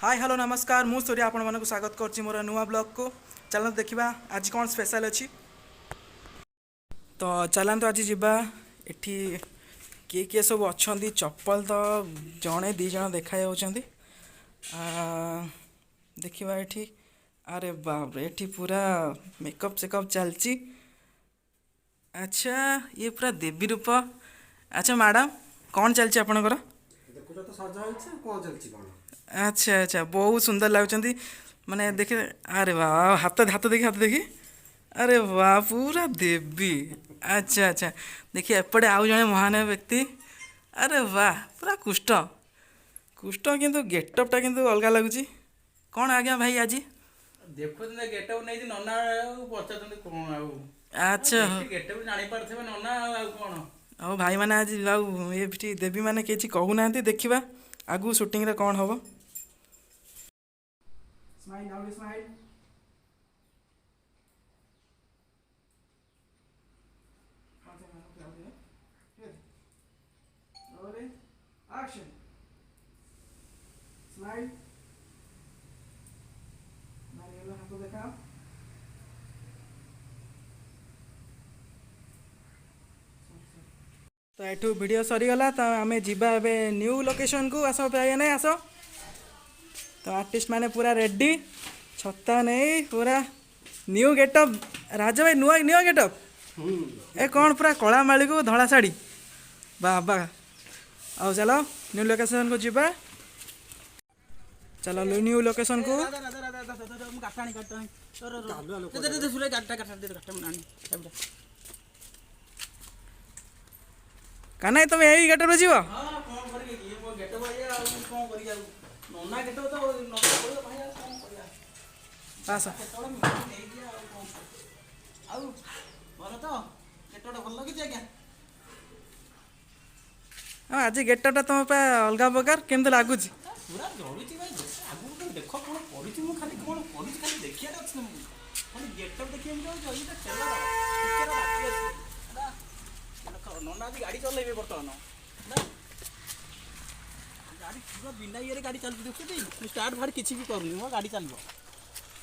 Hi hello नमस्कार मु सूर्य आपण मानक स्वागत करछि मोर नुआ ब्लॉग को। चलत देखिबा आज कौन स्पेशल अछि। तो चलत आज जीवा एठी किए सब अच्छी चप्पल तो जड़े दी जण देखा देखिबा एठी। अरे बाप रे एठी पूरा मेकअप सेकअप चलची। अच्छा ये पूरा देवी रूप। अच्छा मैडम कौन चलची आपनकर? देखुच तो सजा होइछ कोन चलची कोन। अच्छा अच्छा बहुत सुंदर लगुंट माने देखे। अरे वाह हाथ देखी। अरे वाह पूरा देवी। अच्छा अच्छा देखिए एपटे आउ जड़े महान व्यक्ति। अरे वाह पूरा कुष्ठ कुष्ठ किंतु गेटअपटा किंतु अलग लगुच। कौन आज्ञा भाई आज देखु गेटअप नहीं नना पचार कौन आउ अच्छा गेटअप जानी पारथे नना आउ कौन हो भाई मैंने आज ये देवी मैंने किसी कहूना देखा आगु शूटिंग रे कौन हम। Smile loud smile. Action smile नारियल हाथ देखा। तो एठू वीडियो सरीगला तो आम जीवा ए न्यू लोकेशन को आस पाए नहीं आस। तो आर्टिस्ट माने पूरा रेडी छता नहीं पूरा न्यू गेटअप। राजा भाई नुआ न्यू गेटअप ए कौन पूरा कला माली को धड़ा शाढ़ी बाबा। आओ चलो न्यू लोकेशन को जीवा। चलो न्यू लोकेशन को काना तुम यही गेटअप रे जीव। आस आज गेटअपटा तुम पे अलग प्रकार केमती लगुच। पूरा जरूरी भाई आगु देख कौन पड़ी मु खाली कौन पड़ी खाली देखिए खाली गेटअप देखिए नना आज गाड़ी चलेबे बर्तमान गाड़ी पूरा बिना ये गाड़ी चलती देखुटी स्टार्ट फार्ट किसी भी करूनी मो गाड़ी चलो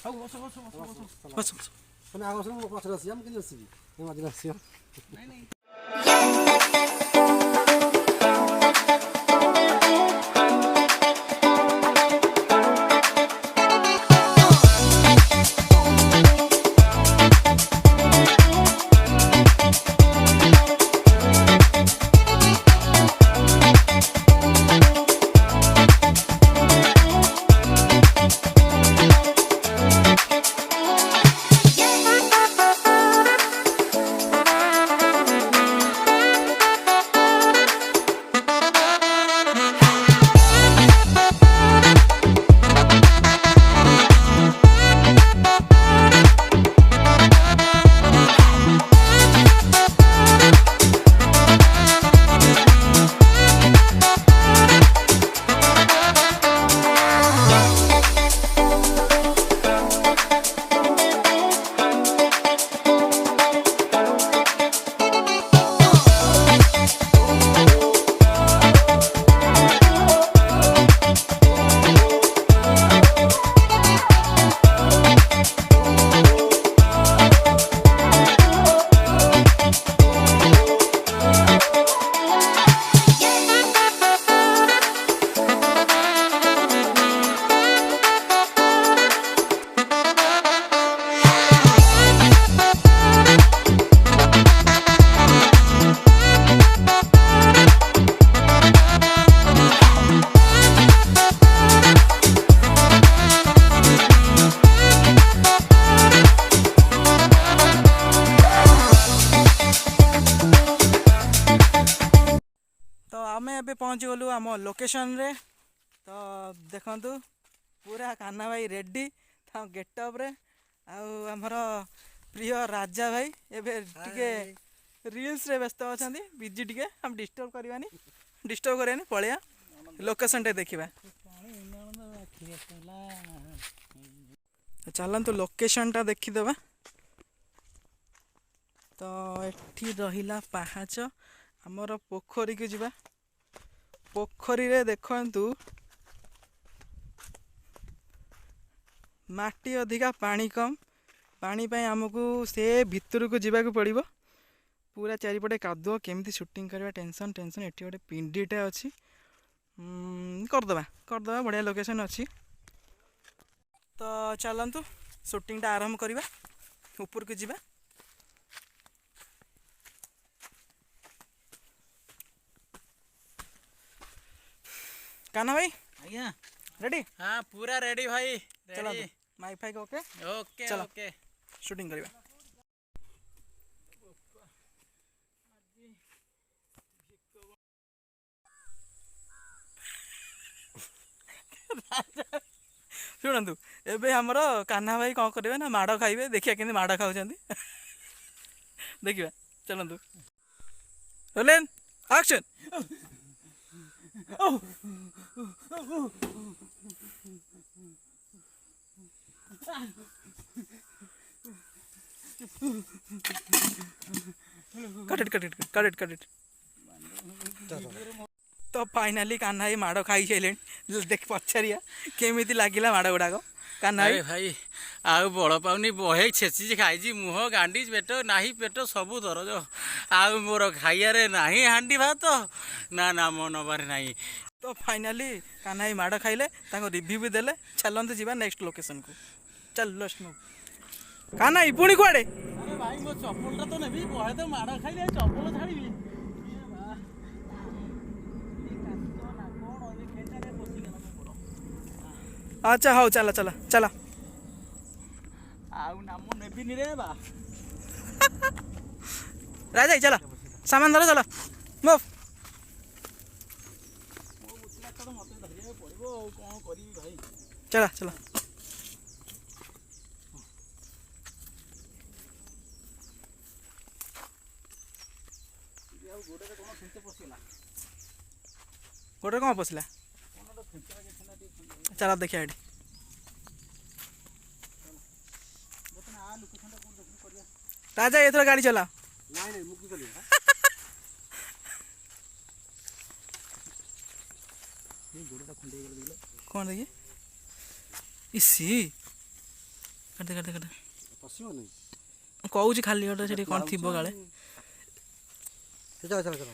सब बस बस बस बस बस तने आगो से पछरे आसी हम कि आसी ए मदिन आसी नहीं नहीं आमे एबे पहुँची गलु आम लोकेशन रे। तो देखंतु पूरा कान्हा भाई रेडी था गेटअप रे। आमर प्रिय राजा भाई एबे टिके रील्स रे व्यस्त अछंती बिजी टिके हम डिस्टर्ब करवानी पळिया लोकेशन टे देखिबा। चलंतु लोकेशन टा देखी देबा। तो एठी रहिला पहाच आमर पोखरी को जीवा। पोखरी रे देखंतु माटी अधिका पानी कम पानी पाई आमको से भितर को जावाक पड़ो पूरा चारिपटे कादुଅ केमती शूटिंग करवा टेंशन टेंशन एटी गोटे पिंडीटे अच्छी करदे बढ़िया लोकेशन अच्छी तो चलतु शूटिंगटा आरंभ करवा ऊपर को जावा कान्हा भाई आज्ञा रेडी हाँ पूरा रेडी भाई चलो रेडी माइक फाइक ओके ओके चलो। ओके शूटिंग करवा शुणु एबे हमर कान्हा भाई कौन करेंगे ना माड़ खाइबे देखिए केमती माड़ खाऊं देखिए चलतु रोलिंग एक्शन कट इट तो फाइनाली कान्हा भाई माड़ खाई सारे देख पचारिया केमी लगिला माड़ गुड़ाक कान्हा अरे भाई आउ बड़ पाऊनी बहे छेची खाई मुह गांडी पेट नाही पेट सबू दरज आउ मोर खाइबारे नाही हांडी भात ना ना मो नबारे नाही तो फाइनाली कान्हा भाई माड़ खाइले रिव्यू भी देले चलते जीवा नेक्स्ट लोकेशन को चल लेट्स मूव कान्हा भाई पुणी कुआडे अरे भाई मो चप्पलटा तो नेबी बहे तो माड़ खाइले चप्पल छाड़ीबी अच्छा हाँ चला चला चला आउ नाम नेबिनी रे बा राजा चला सामान धर चला मूव मो बुझला तो मते धरिया पड़िबो कोन करिबी भाई चला चला आउ गोडे कोन खेंचे पसिला गोटे कौन पसला कोन तो खेंचरा के छना टी चला देखिए एटी बतन आ लोकेशन कोन देखि करिया राजा एथर गाड़ी चला ନାଇଁ ନାଇଁ ମୁଁ କି କଲି ये गोडा खुंडे गेल दिलो कौन देखिए इसी कटे ପଶିବନି कौच खाली गोटे से कौन थी काले ଚାଲ ଚାଲ ଚାଲ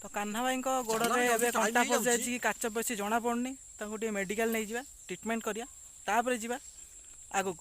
तो कान्हा भाई गोड़ में एवं कंटा फस जाए काच पशी जना पड़नी मेडिकल नहीं जा ट्रिटमेंट करिया तापर जीवा आगो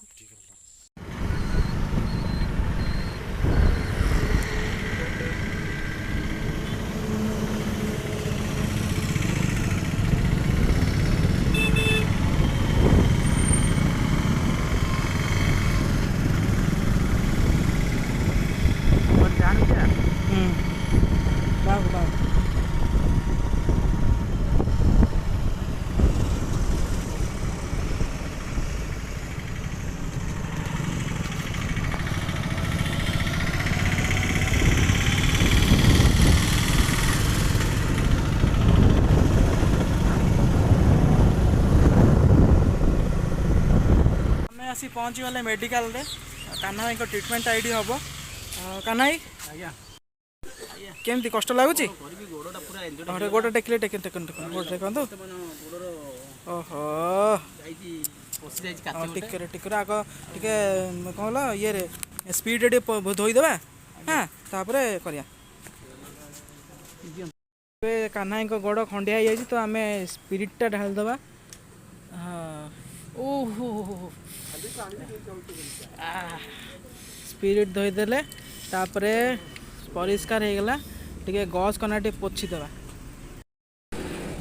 आसी पहुँची गले मेडिकल रे कान्हा भाई ट्रिटमेंट आईडी हम कान्हा भाई आज्ञा केमती कष्ट लगुच करबी गोडा पूरा एंजॉय गोटे टेकिले टेकन गोटे टेकंतु गोडर ओहो जाईची पसी जाईची काचे टिकर टिकर आग टिके कहला ये रे स्पीड रे धोईदेवा हाँ तापर करिया कान्हा भाई गोड़ खंडिया हो तो आम स्पिरिटा ढालदे हाँ ओहो स्पिरिट धोईदेले तापरे परिष्कार हो गला टे गज कना टे पोछीदबा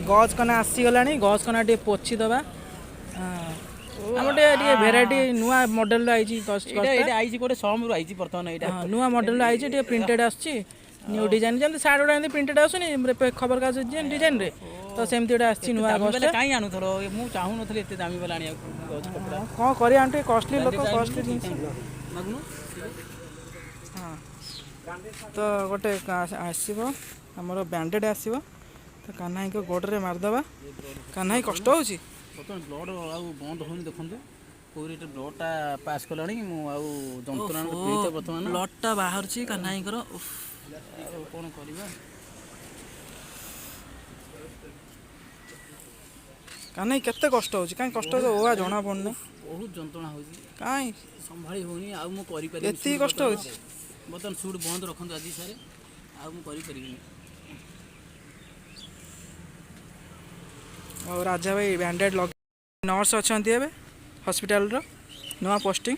गज कना आसीगला गज कना टे पोछीदबा आम टे भेराइटी नुआ मॉडल आई आई गोटे सम रु आई बर्तमान एटा नुआ मॉडल आई प्रिंटेड आसी न्यू डिजाइन जमी सार्ट गुड़ा प्रिंटेड आसुनी खबर कागज डिजाइन रे तो सेमती गोटे आसी नुआ गज कहीं आणुथलो मु चाहू नथली एते दामी वाला आनिया गज कपड़ा कौन करिया आंटी कॉस्टली लोक कॉस्टली जिनिस मागनु हाँ तो गोटे आसो आमर बैंडेड आसो तो कान्हा को गोड़े मारदे कान्हा कष्ट हो बर्तमान ब्लड आउ बंद होनी देखंतु पूरी ब्लडटा पास कलानी मु आउ जंतुना पीड़ित बर्तमान ब्लडटा बाहर कान्हा कौन करवा କାହିଁ କେତେ କଷ୍ଟ ହେଉଛି କାହିଁ କଷ୍ଟ ଓଆ ଜଣା ପଡ଼ୁନି ବହୁତ ଯନ୍ତ୍ରଣା ହେଉଛି କାହିଁ ସମ୍ଭାଳି ହେଉନି ଆଉ ମୁଁ କରିପାରିବି ଏତିକି କଷ୍ଟ ହେଉଛି ବର୍ତ୍ତମାନ ସୁଟ୍ ବନ୍ଦ ରଖନ୍ତୁ ଆଜି ସାର୍ ଆଉ ମୁଁ କରିପାରିବିନି ଆଉ ରାଜା ଭାଇ ବ୍ୟାଣ୍ଡେଡ୍ ଲଗେଇ ନର୍ସ ଅଛନ୍ତି ଏବେ ହସ୍ପିଟାଲର ନୂଆ ପୋଷ୍ଟିଂ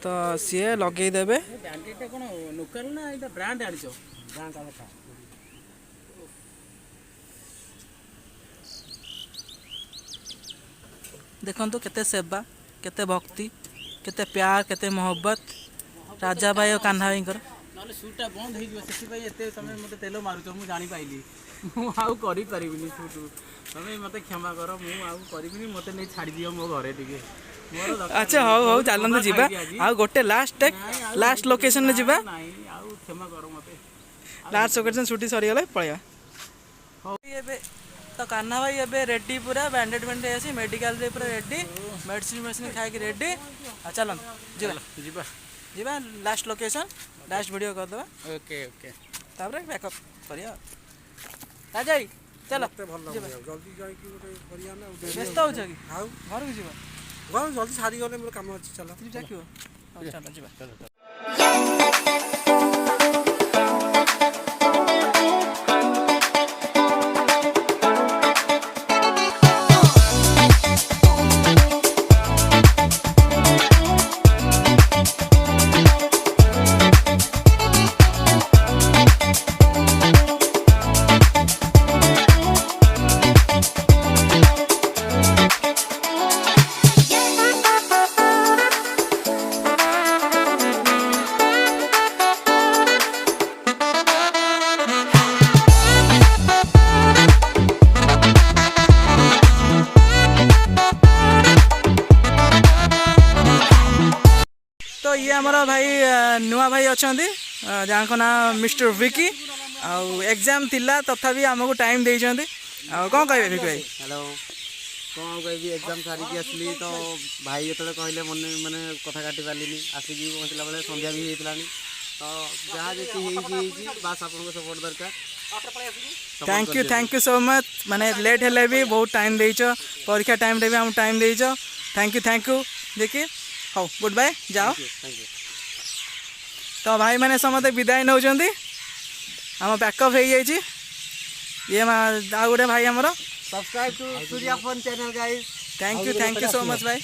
ତ ସିଏ ଲଗେଇଦେବେ ବ୍ୟାଣ୍ଡେଡ୍ଟା କ'ଣ ଲୋକାଲ ନା ଏଇଟା ବ୍ରାଣ୍ଡ ଆଣିଛ ଦେଖନ୍ତୁ କେତେ ସେବା କେତେ ଭକ୍ତି କେତେ ପ୍ୟାର କେତେ ମହବ୍ବତ ରାଜା ଭାଇ ଆଉ କାହ୍ନା ଭାଇଙ୍କର ନହେଲେ ସୁଟ୍ଟା ବନ୍ଦ ହେଇଯିବ ସେଥିପାଇଁ ଏତେ ତମେ ମୋତେ ତେଲ ମାରୁଛ ମୁଁ ଜାଣିପାରିଲି ମୁଁ ଆଉ କରିପାରିବିନି ସୁଟ୍ ତମେ ମୋତେ କ୍ଷମା କର ମୁଁ ଆଉ କରିବିନି ମୋତେ ନେଇ ଛାଡ଼ିଦିଅ ମୋ ଘରେ ଟିକେ ମୋର ଆଚ୍ଛା ହଉ ହଉ ଚାଲନ୍ତୁ ଯିବା ଆଉ ଗୋଟେ ଲାଷ୍ଟ ଲୋକେସନରେ ଯିବା ନାଇଁ ଆଉ କ୍ଷମା କର ମୋତେ ଲାଷ୍ଟ ଲୋକେସନ ଛୁଟି ସରିଗଲେ ପଳେଇବା ହଉ ଏବେ ତ କାହ୍ନା ଭାଇ ଏବେ ରେଡି ପୁରା ବ୍ୟାଣ୍ଡେଡ୍ ଫ୍ୟାଣ୍ଡେଡ୍ ଆସି ମେଡିକାଲରେ ପୁରା ରେଡି ମେଡ଼ିସିନ ଖାଇକି ରେଡି ଆଉ ଚାଲନ୍ତୁ ଯିବା ଯିବା ଯିବା ଲାଷ୍ଟ ଲୋକେସନ ଲାଷ୍ଟ ଭିଡ଼ିଓ କରିଦେବା ଓକେ ଓକେ ତାପରେ ବ୍ୟାକଅପ୍ କରିବା ରାଜା ଭାଇ ଚାଲ ଭଲ ଜଲ୍ଦି ଯାଇକି ଗୋଟେ କରିବା ନା ବ୍ୟସ୍ତ ହେଉଛ କି ଆଉ ଘରକୁ ଯିବ ଜଲ୍ଦି ସାରିଗଲେ ମୋର କାମ ଅଛି ଚାଲ ଡାକିବ ହଉ ଚାଲ ଯିବା तो ये हमारा भाई नुआ भाई अच्छा जहाँ को ना मिस्टर विकी आउ एग्जाम थिला तथापि आमको टाइम देइछन्ते कौन कहे विकी भाई हेलो कौन कहबी एग्जाम सारिकी आसली तो भाई जो कहले मन मैंने कथा काटी पार्ली आसिक पहुँचला बेले संध्या भी होती तो जहाँ जी बास आप सपोर्ट दरकार थैंक यू सो मच माने लेट हेले भी बहुत टाइम देइछ परीक्षा टाइम रे भी हम टाइम देइछ थैंक यू देखिए हाँ गुड बाय जाओ तो भाई मैंने समझते विदाय नौ आम बैकअप हो जाइए ये आ गोटे भाई आमर subscribe to Surya fun channel guys thank you so much भाई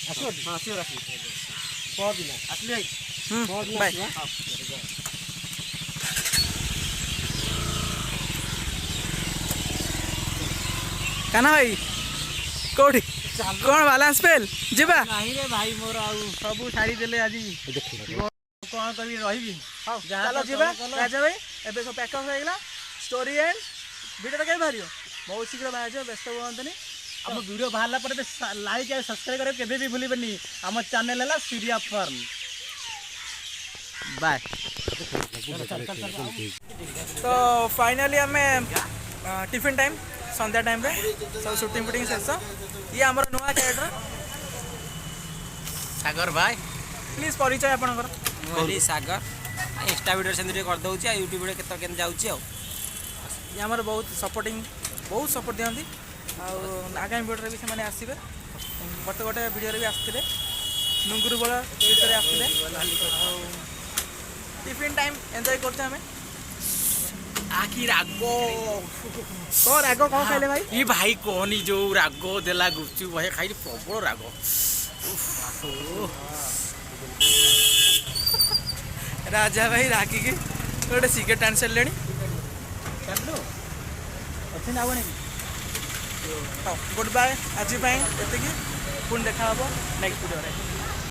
बाय काना भाई कौटी कौन बालांस फेल जीवा नहीं रे भाई मोर आउ सब छाड़ी देले आज कौन करी रही चलो जीवा राजा भाई एबे सब पैकअप हो गला स्टोरी एंड वीडियो के बाहरियो बहुत शीघ्र बाहर व्यस्त हुअंतनी आम वीडियो बाहरला पर लाइक और सब्सक्राइब करे केबे भी भूलिबनी आम चैनल है सूर्या फर्म बाय तो फाइनली हमें टिफिन टाइम संध्या टाइम रे सब शूटिंग फुटिंग शेष ये आमर नुआ कैरेक्टर सागर भाई प्लीज परिचय आपनकर मोहली सागर इंस्टा वीडियो से करदे यूट्यूब वीडियो केत के जाऊँगी ये आमर बहुत सपोर्ट दिखती आगामी वीडियो भी से आसवे गोटे गोटे वीडियो भी आसते नुंगुरु बड़ा भितर आसते टिफिन टाइम एंजॉय करते हमें आखि राग तो राग कौन खाइले भाई ये भाई कहनी जो राग देला गुपचुप भाई खाई प्रबल राग राजा भाई रागिकी गोटे सिगरेट आनी सारे अच्छे ना गुड बाय आज पुणी देखा नेक्स्ट वीडियो